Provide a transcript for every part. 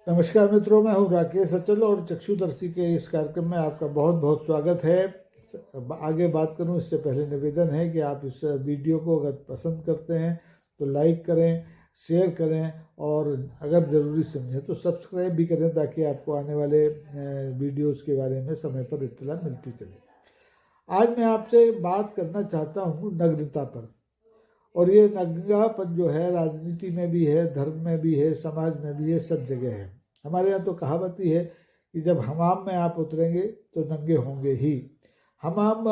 नमस्कार मित्रों, मैं हूं राकेश अचल और चक्षुदर्शी के इस कार्यक्रम में आपका बहुत बहुत स्वागत है। आगे बात करूं इससे पहले निवेदन है कि आप इस वीडियो को अगर पसंद करते हैं तो लाइक करें, शेयर करें और अगर ज़रूरी समझें तो सब्सक्राइब भी करें ताकि आपको आने वाले वीडियोस के बारे में समय पर इत्तला मिलती चले। आज मैं आपसे बात करना चाहता हूं नग्नता पर। और ये नंगापन जो है राजनीति में भी है, धर्म में भी है, समाज में भी है, सब जगह है। हमारे यहाँ तो कहावत ही है कि जब हमाम में आप उतरेंगे तो नंगे होंगे ही। हमाम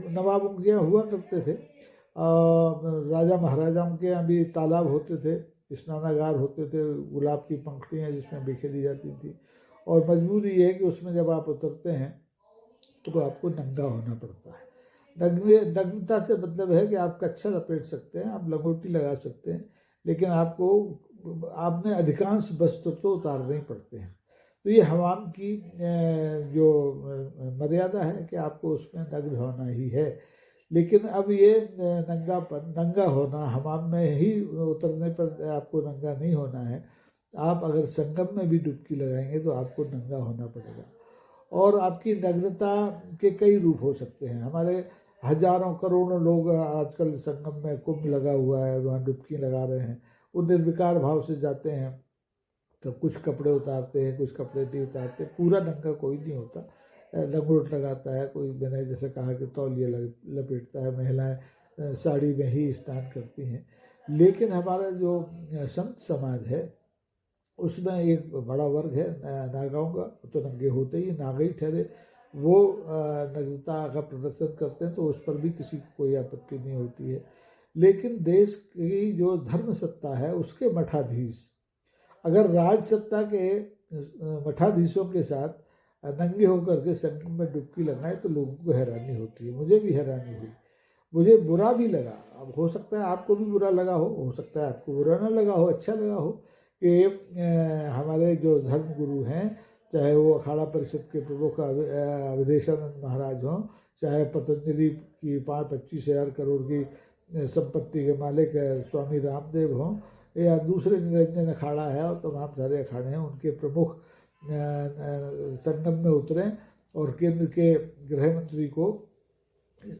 नवाबों के यहाँ हुआ करते थे, राजा महाराजाओं के यहाँ भी तालाब होते थे, स्नानागार होते थे, गुलाब की पंखुड़ियाँ जिसमें बिखेरी जाती थी। और मजबूरी ये है कि उसमें जब आप उतरते हैं तो आपको नंगा होना पड़ता है। नग्नता से मतलब है कि आप कच्छा लपेट सकते हैं, आप लंगोटी लगा सकते हैं, लेकिन आपने अधिकांश वस्त्र तो उतारने ही पड़ते हैं। तो ये हमाम की जो मर्यादा है कि आपको उसमें नग्न होना ही है। लेकिन अब ये नंगा होना, हमाम में ही उतरने पर आपको नंगा नहीं होना है। आप अगर संगम में भी डुबकी लगाएंगे तो आपको नंगा होना पड़ेगा। और आपकी नग्नता के कई रूप हो सकते हैं। हमारे हजारों करोड़ों लोग आजकल संगम में कुंभ लगा हुआ है, वहाँ डुबकी लगा रहे हैं। वो निर्विकार भाव से जाते हैं, तो कुछ कपड़े उतारते हैं, कुछ कपड़े नहीं उतारते, पूरा नंगा कोई नहीं होता। लंगोट लगाता है कोई, मैंने जैसे कहा कि तौलिया लपेटता है, महिलाएं साड़ी में ही स्नान करती हैं। लेकिन हमारा जो संत समाज है उसमें एक बड़ा वर्ग है नागाओं का, तो नंगे होते ही नागा ही ठहरे। वो नग्नता का प्रदर्शन करते हैं तो उस पर भी किसी को कोई आपत्ति नहीं होती है। लेकिन देश की जो धर्म सत्ता है उसके मठाधीश अगर राज सत्ता के मठाधीशों के साथ नंगे होकर के संगम में डुबकी लगाए तो लोगों को हैरानी होती है। मुझे भी हैरानी हुई, मुझे बुरा भी लगा। अब हो सकता है आपको भी बुरा लगा हो सकता है आपको बुरा ना लगा हो, अच्छा लगा हो कि हमारे जो धर्म गुरु हैं, चाहे वो अखाड़ा परिषद के प्रमुख अवधेशानंद महाराज हों, चाहे पतंजलि की 25,000 करोड़ की संपत्ति के मालिक स्वामी रामदेव हों, या दूसरे निरंजन अखाड़ा है और तमाम सारे अखाड़े हैं, उनके प्रमुख संगम में उतरें और केंद्र के गृह मंत्री को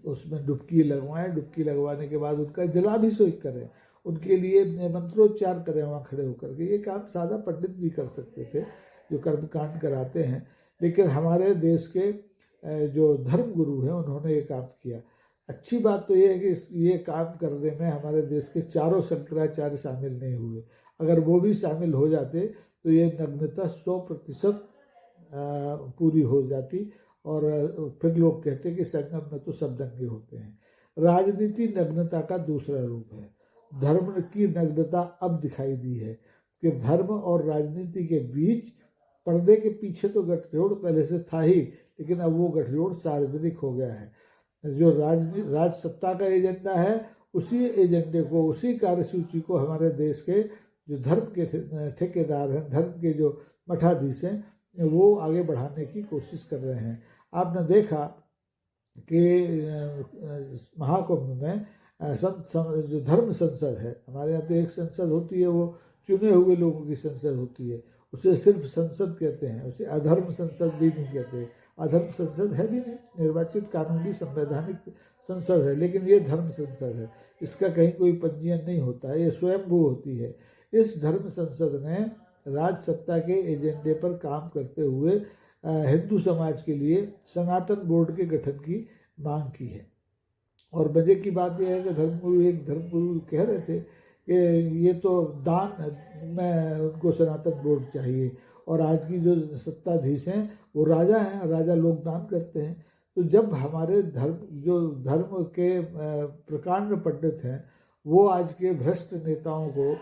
उसमें डुबकी लगवाएं। डुबकी लगवाने के बाद उनका जलाभिषेक करें, उनके लिए मंत्रोच्चार करें वहाँ खड़े होकर के। ये काम सादा पंडित भी कर सकते थे जो कर्मकांड कराते हैं, लेकिन हमारे देश के जो धर्म गुरु हैं उन्होंने ये काम किया। अच्छी बात तो ये है कि ये काम करने में हमारे देश के चारों शंकराचार्य शामिल नहीं हुए। अगर वो भी शामिल हो जाते तो ये नग्नता 100% पूरी हो जाती। और फिर लोग कहते कि संगम में तो सब नंगे होते हैं। राजनीति नग्नता का दूसरा रूप है। धर्म की नग्नता अब दिखाई दी है कि धर्म और राजनीति के बीच पर्दे के पीछे तो गठजोड़ पहले से था ही, लेकिन अब वो गठजोड़ सार्वजनिक हो गया है। जो राज सत्ता का एजेंडा है, उसी एजेंडे को, उसी कार्यसूची को हमारे देश के जो धर्म के ठेकेदार हैं, धर्म के जो मठाधीश हैं, वो आगे बढ़ाने की कोशिश कर रहे हैं। आपने देखा कि महाकुंभ में जो धर्म संसद है, हमारे यहाँ तो एक संसद होती है, वो चुने हुए लोगों की संसद होती है, उसे सिर्फ संसद कहते हैं, उसे अधर्म संसद भी नहीं कहते। अधर्म संसद है भी नहीं, निर्वाचित कानूनी संवैधानिक संसद है, लेकिन ये धर्म संसद है, इसका कहीं कोई पंजीयन नहीं होता है, ये स्वयंभू होती है। इस धर्म संसद ने राज सत्ता के एजेंडे पर काम करते हुए हिंदू समाज के लिए सनातन बोर्ड के गठन की मांग की है। और मजे की बात यह है कि धर्मगुरु कह रहे थे कि ये तो दान में उनको सनातन बोर्ड चाहिए, और आज की जो सत्ताधीश हैं वो राजा हैं, राजा लोग दान करते हैं। तो जब हमारे धर्म के प्रकांड पंडित हैं वो आज के भ्रष्ट नेताओं को,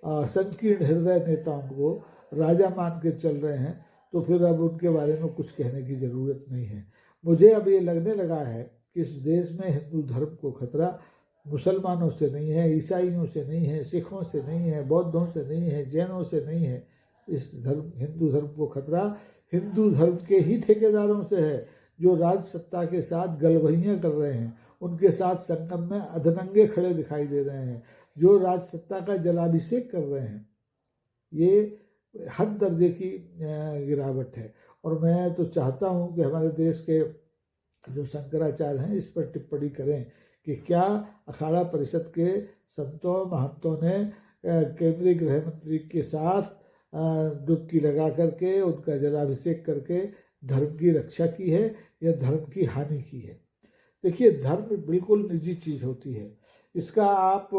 संकीर्ण हृदय नेताओं को राजा मान के चल रहे हैं, तो फिर अब उनके बारे में कुछ कहने की ज़रूरत नहीं है। मुझे अब ये लगने लगा है कि इस देश में हिंदू धर्म को खतरा मुसलमानों से नहीं है, ईसाइयों से नहीं है, सिखों से नहीं है, बौद्धों से नहीं है, जैनों से नहीं है। इस हिंदू धर्म को खतरा हिंदू धर्म के ही ठेकेदारों से है, जो राज सत्ता के साथ गलबहियाँ कर रहे हैं, उनके साथ संगम में अधनंगे खड़े दिखाई दे रहे हैं, जो राज सत्ता का जलाभिषेक कर रहे हैं। ये हद दर्जे की गिरावट है। और मैं तो चाहता हूँ कि हमारे देश के जो शंकराचार्य हैं इस पर टिप्पणी करें कि क्या अखाड़ा परिषद के संतों महंतों ने केंद्रीय गृह मंत्री के साथ डुबकी लगा करके उनका जलाभिषेक करके धर्म की रक्षा की है या धर्म की हानि की है। देखिए, धर्म बिल्कुल निजी चीज़ होती है, इसका आप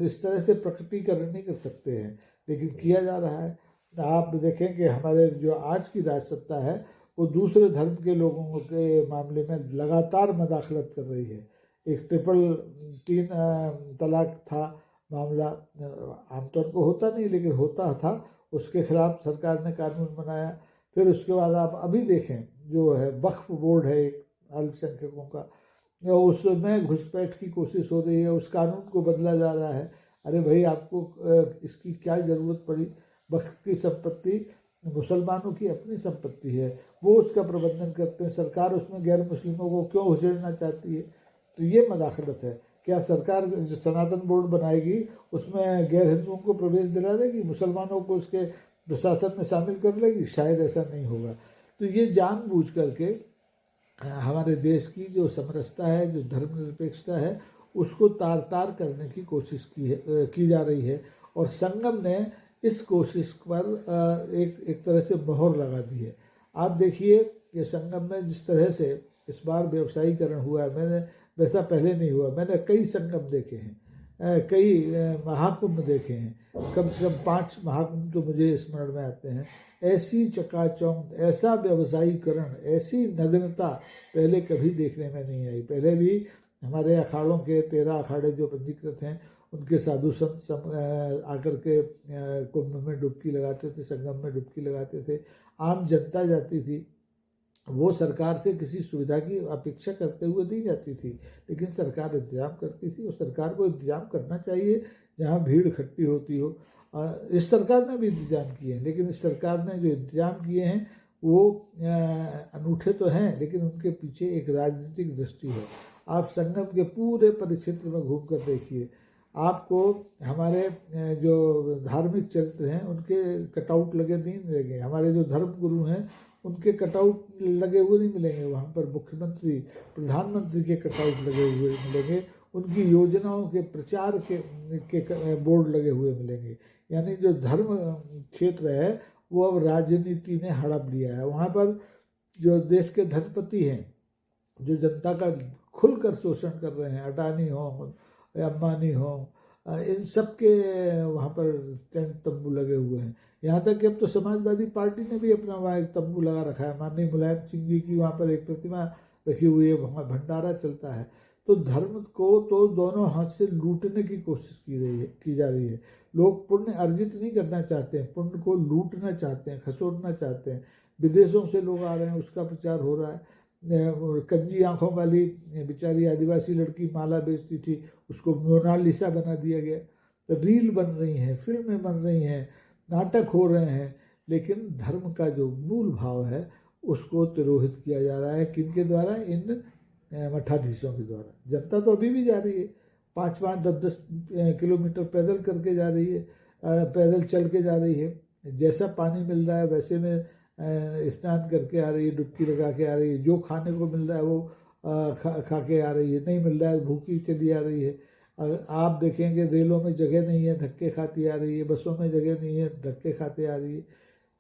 इस तरह से प्रकटीकरण नहीं कर सकते हैं, लेकिन किया जा रहा है। आप देखें कि हमारे जो आज की राज सत्ता है वो दूसरे धर्म के लोगों के मामले में लगातार मदाखलत कर रही है। एक तीन तलाक था मामला, आमतौर पर होता नहीं लेकिन होता था, उसके खिलाफ सरकार ने कानून बनाया। फिर उसके बाद आप अभी देखें जो है वक्फ बोर्ड है एक अल्पसंख्यकों का, उसमें घुसपैठ की कोशिश हो रही है, उस कानून को बदला जा रहा है। अरे भाई, आपको इसकी क्या ज़रूरत पड़ी? वक्फ की संपत्ति मुसलमानों की अपनी संपत्ति है, वो उसका प्रबंधन करते हैं, सरकार उसमें गैर मुस्लिमों को क्यों उछेड़ना चाहती है? तो ये मदाखलत है। क्या सरकार जो सनातन बोर्ड बनाएगी उसमें गैर हिंदुओं को प्रवेश दिला देगी, मुसलमानों को उसके प्रशासन में शामिल कर लेगी? शायद ऐसा नहीं होगा। तो ये जानबूझ करके हमारे देश की जो समरसता है, जो धर्मनिरपेक्षता है, उसको तार तार करने की कोशिश की जा रही है। और संगम ने इस कोशिश पर एक तरह से मोहर लगा दी है। आप देखिए कि संगम में जिस तरह से इस बार व्यवसायीकरण हुआ है, मैंने वैसा पहले नहीं हुआ। मैंने कई संगम देखे हैं, कई महाकुंभ देखे हैं, कम से कम 5 महाकुंभ तो मुझे स्मरण में आते हैं। ऐसी चकाचौंध, ऐसा व्यवसायीकरण, ऐसी नग्नता पहले कभी देखने में नहीं आई। पहले भी हमारे अखाड़ों के 13 अखाड़े जो पंजीकृत हैं उनके साधु संत आकर के कुंभ में डुबकी लगाते थे, संगम में डुबकी लगाते थे। आम जनता जाती थी, वो सरकार से किसी सुविधा की अपेक्षा करते हुए नहीं जाती थी, लेकिन सरकार इंतजाम करती थी। और सरकार को इंतजाम करना चाहिए जहाँ भीड़ इकट्ठी होती हो। इस सरकार ने भी इंतजाम किए हैं, लेकिन इस सरकार ने जो इंतजाम किए हैं वो अनूठे तो हैं, लेकिन उनके पीछे एक राजनीतिक दृष्टि है। आप संगम के पूरे परिक्षेत्र में घूम कर देखिए, आपको हमारे जो धार्मिक चरित्र हैं उनके कटआउट लगे नहीं मिलेंगे, हमारे जो धर्म गुरु हैं उनके कटआउट लगे हुए नहीं मिलेंगे। वहाँ पर मुख्यमंत्री, प्रधानमंत्री के कटआउट लगे हुए मिलेंगे, उनकी योजनाओं के प्रचार के बोर्ड लगे हुए मिलेंगे। यानी जो धर्म क्षेत्र है वो अब राजनीति ने हड़प लिया है। वहाँ पर जो देश के धनपति हैं, जो जनता का खुलकर शोषण कर रहे हैं, अडानी हो, अंबानी हो, इन सब के वहाँ पर टेंट तंबू लगे हुए हैं। यहाँ तक कि अब तो समाजवादी पार्टी ने भी अपना वहाँ एक तंबू लगा रखा है। माननीय मुलायम सिंह जी की वहाँ पर एक प्रतिमा रखी हुई है, वहाँ भंडारा चलता है। तो धर्म को तो दोनों हाथ से लूटने की कोशिश की जा रही है। लोग पुण्य अर्जित नहीं करना चाहते हैं, पुण्य को लूटना चाहते हैं, खसोटना चाहते हैं। विदेशों से लोग आ रहे हैं, उसका प्रचार हो रहा है। कंजी आंखों वाली बेचारी आदिवासी लड़की माला बेचती थी, उसको मोनालिसा बना दिया गया। तो रील बन रही हैं, फिल्में बन रही हैं, नाटक हो रहे हैं, लेकिन धर्म का जो मूल भाव है उसको तिरोहित किया जा रहा है। किनके द्वारा? इन मठाधीशों के द्वारा। जनता तो अभी भी जा रही है, 5-5, 10-10 किलोमीटर पैदल करके जा रही है, पैदल चल के जा रही है। जैसा पानी मिल रहा है वैसे में स्नान करके आ रही है, डुबकी लगा के आ रही है। जो खाने को मिल रहा है वो खा के आ रही है, नहीं मिल रहा है भूखी चली आ रही है। आप देखेंगे रेलों में जगह नहीं है, धक्के खाती आ रही है, बसों में जगह नहीं है, धक्के खाते आ रही है।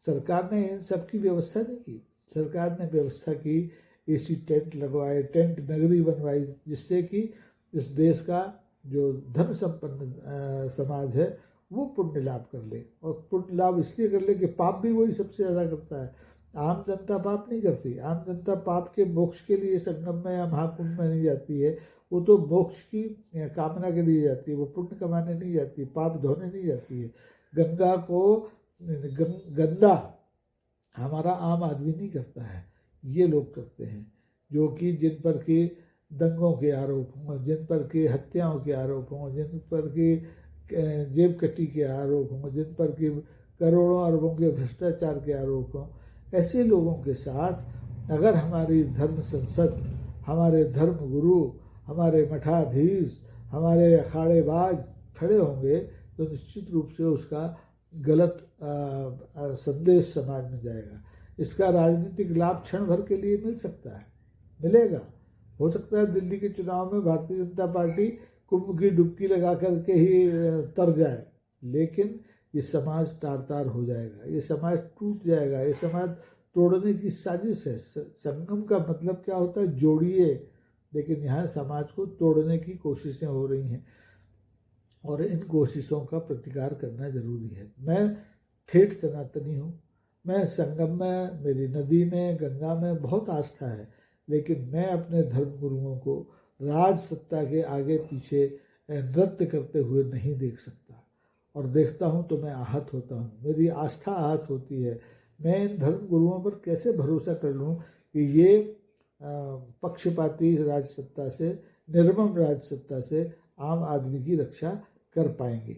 सरकार ने इन सब की व्यवस्था नहीं की। सरकार ने व्यवस्था की, एसी टेंट लगवाए, टेंट नगरी बनवाई, जिससे कि इस देश का जो धन संपन्न समाज है वो पुण्य लाभ कर ले। और पुण्य लाभ इसलिए कर ले कि पाप भी वही सबसे ज़्यादा करता है। आम जनता पाप नहीं करती। आम जनता पाप के मोक्ष के लिए संगम में या महाकुंभ में नहीं जाती है, वो तो मोक्ष की कामना के लिए जाती है, वो पुण्य कमाने नहीं जाती, पाप धोने नहीं जाती है। गंगा को गंदा हमारा आम आदमी नहीं करता है, ये लोग करते हैं, जो कि जिन पर के दंगों के आरोप हों, जिन पर के हत्याओं के आरोप हों, जिन पर के जेब कटी के आरोप हों, जिन पर के करोड़ों अरबों के भ्रष्टाचार के आरोप हों, ऐसे लोगों के साथ अगर हमारी धर्म संसद, हमारे धर्म गुरु, हमारे मठाधीश, हमारे अखाड़ेबाज खड़े होंगे तो निश्चित रूप से उसका गलत संदेश समाज में जाएगा। इसका राजनीतिक लाभ क्षण भर के लिए मिल सकता है, मिलेगा। हो सकता है दिल्ली के चुनाव में भारतीय जनता पार्टी कुंभ की डुबकी लगा करके ही तर जाए, लेकिन ये समाज तार तार हो जाएगा, ये समाज टूट जाएगा, ये समाज तोड़ने की साजिश है। संगम का मतलब क्या होता है? जोड़िए, लेकिन यहाँ समाज को तोड़ने की कोशिशें हो रही हैं और इन कोशिशों का प्रतिकार करना जरूरी है। मैं ठेठ सनातनी हूँ, मैं संगम में, मेरी नदी में, गंगा में बहुत आस्था है, लेकिन मैं अपने धर्म गुरुओं को राज सत्ता के आगे पीछे नृत्य करते हुए नहीं देख सकता, और देखता हूँ तो मैं आहत होता हूँ, मेरी आस्था आहत होती है। मैं इन धर्म गुरुओं पर कैसे भरोसा कर लूँ कि ये पक्षपाती राज सत्ता से, निर्मम राज सत्ता से आम आदमी की रक्षा कर पाएंगे।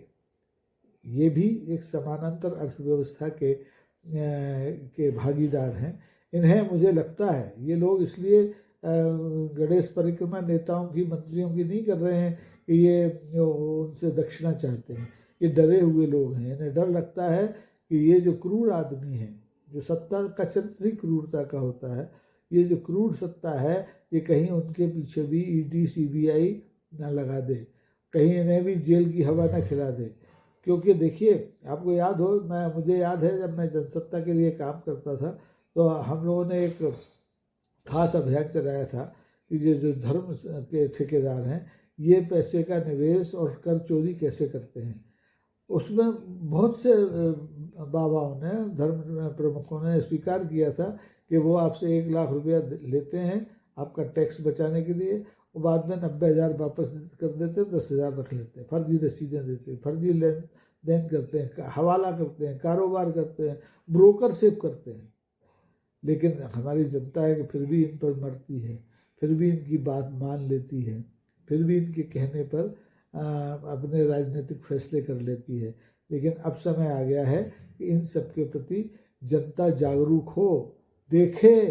ये भी एक समानांतर अर्थव्यवस्था के भागीदार हैं। इन्हें, मुझे लगता है, ये लोग इसलिए गणेश परिक्रमा नेताओं की, मंत्रियों की नहीं कर रहे हैं कि ये उनसे दक्षिणा चाहते हैं। ये डरे हुए लोग हैं, इन्हें डर लगता है कि ये जो क्रूर आदमी है, जो सत्ता का चरित्र क्रूरता का होता है, ये जो क्रूर सत्ता है, ये कहीं उनके पीछे भी ईडी सीबीआई ना लगा दे, कहीं इन्हें भी जेल की हवा ना खिला दे। क्योंकि देखिए, आपको याद हो, मुझे याद है जब मैं जनसत्ता के लिए काम करता था तो हम लोगों ने एक खास अभियान चलाया था कि ये जो धर्म के ठेकेदार हैं, ये पैसे का निवेश और कर चोरी कैसे करते हैं। उसमें बहुत से बाबाओं ने, धर्म प्रमुखों ने स्वीकार किया था कि वो आपसे 1 लाख रुपया लेते हैं आपका टैक्स बचाने के लिए, और बाद में 90,000 वापस कर देते, 10,000 रख लेते हैं, फर्जी रसीदें देते, फर्जी लेन देन करते हैं, हवाला करते हैं, कारोबार करते हैं, ब्रोकरशिप करते हैं। लेकिन हमारी जनता है कि फिर भी इन पर मरती है, फिर भी इनकी बात मान लेती है, फिर भी इनके कहने पर अपने राजनीतिक फैसले कर लेती है। लेकिन अब समय आ गया है कि इन सब के प्रति जनता जागरूक हो, देखे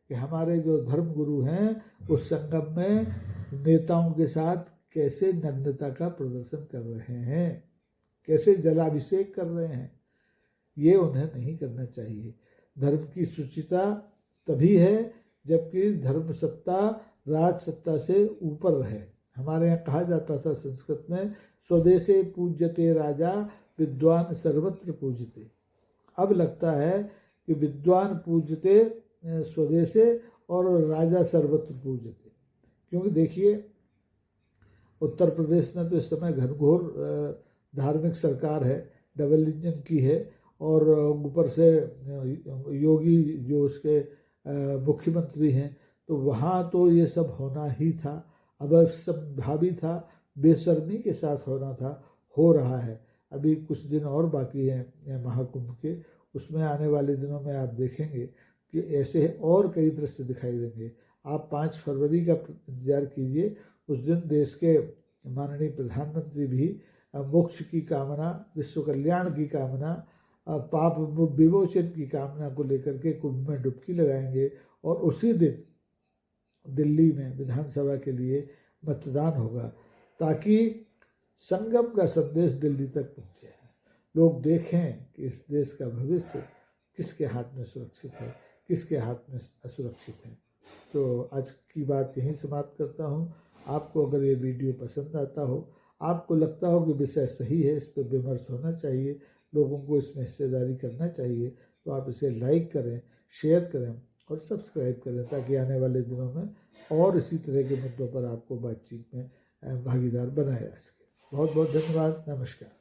कि हमारे जो धर्म गुरु हैं उस संगम में नेताओं के साथ कैसे नग्नता का प्रदर्शन कर रहे हैं, कैसे जलाभिषेक कर रहे हैं। ये उन्हें नहीं करना चाहिए। धर्म की शुचिता तभी है जबकि धर्म सत्ता राज सत्ता से ऊपर रहे। हमारे यहाँ कहा जाता था संस्कृत में, स्वदेशे पूज्यते राजा विद्वान सर्वत्र पूज्यते। अब लगता है कि विद्वान पूज्यते स्वदेशे और राजा सर्वत्र पूज्यते। क्योंकि देखिए, उत्तर प्रदेश में तो इस समय घनघोर धार्मिक सरकार है, डबल इंजन की है, और ऊपर से योगी जो उसके मुख्यमंत्री हैं, तो वहाँ तो ये सब होना ही था, अवश्यंभावी था, बेशर्मी के साथ होना था, हो रहा है। अभी कुछ दिन और बाकी हैं महाकुंभ के, उसमें आने वाले दिनों में आप देखेंगे कि ऐसे और कई दृश्य दिखाई देंगे। आप 5 फरवरी का इंतजार कीजिए, उस दिन देश के माननीय प्रधानमंत्री भी मोक्ष की कामना, विश्व कल्याण की कामना, पाप विमोचन की कामना को लेकर के कुंभ में डुबकी लगाएंगे, और उसी दिन दिल्ली में विधानसभा के लिए मतदान होगा, ताकि संगम का संदेश दिल्ली तक पहुँचे, लोग देखें कि इस देश का भविष्य किसके हाथ में सुरक्षित है, किसके हाथ में असुरक्षित है। तो आज की बात यहीं समाप्त करता हूँ। आपको अगर ये वीडियो पसंद आता हो, आपको लगता हो कि विषय सही है, इस पर विमर्श होना चाहिए, लोगों को इसमें हिस्सेदारी करना चाहिए, तो आप इसे लाइक करें, शेयर करें और सब्सक्राइब करें, ताकि आने वाले दिनों में और इसी तरह के मुद्दों पर आपको बातचीत में भागीदार बनाया जा सके। बहुत बहुत धन्यवाद। नमस्कार।